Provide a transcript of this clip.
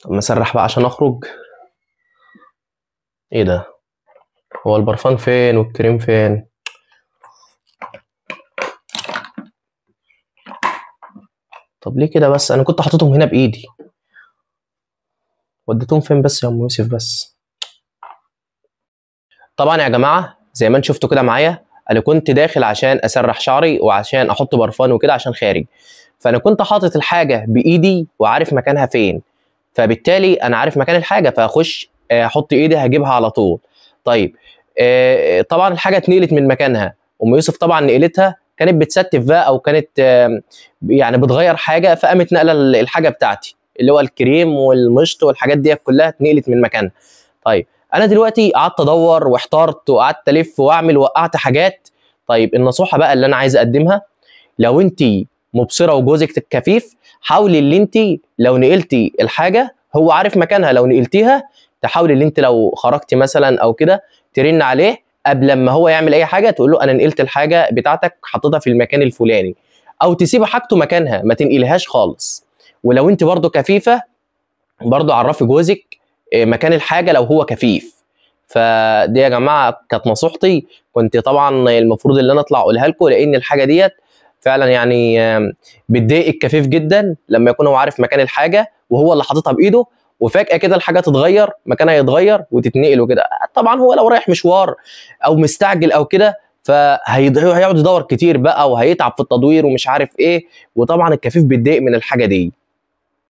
اما اسرح بقى عشان اخرج. ايه ده؟ هو البرفان فين والكريم فين؟ طب ليه كده بس؟ انا كنت حاططهم هنا بايدي. وديتهم فين بس يا ام يوسف بس؟ طبعا يا جماعه زي ما انتم شفتوا كده معايا، انا كنت داخل عشان اسرح شعري وعشان احط برفان وكده عشان خارج. فانا كنت حاطط الحاجه بايدي وعارف مكانها فين، فبالتالي انا عارف مكان الحاجه فاخش احط ايدي هجيبها على طول. طيب طبعا الحاجه اتنقلت من مكانها. ام يوسف طبعا نقلتها، كانت بتستف بقى او كانت يعني بتغير حاجه، فقامت نقله الحاجه بتاعتي اللي هو الكريم والمشط والحاجات دي كلها اتنقلت من مكانها. طيب انا دلوقتي قعدت ادور واحترت وقعدت الف واعمل وقعت حاجات. طيب النصيحه بقى اللي انا عايز اقدمها، لو انت مبصره وجوزك كفيف، حاولي اللي انت لو نقلتي الحاجه هو عارف مكانها، لو نقلتيها تحاولي اللي انت لو خرجتي مثلا او كده ترن عليه قبل ما هو يعمل اي حاجه، تقول له انا نقلت الحاجه بتاعتك حطيتها في المكان الفلاني، او تسيب حاجته مكانها ما تنقلهاش خالص. ولو انت برضو كفيفه برضو عرفي جوزك مكان الحاجه لو هو كفيف. فدي يا جماعه كانت نصيحتي، كنت طبعا المفروض ان انا اطلع اقولها لكم، لان الحاجه ديت فعلا يعني بتضايق الكفيف جدا لما يكون هو عارف مكان الحاجه وهو اللي حاططها بايده، وفجاه كده الحاجه تتغير مكانها، يتغير وتتنقل وكده. طبعا هو لو رايح مشوار او مستعجل او كده فهيقعد يدور كتير بقى وهيتعب في التدوير ومش عارف ايه، وطبعا الكفيف بيتضايق من الحاجه دي.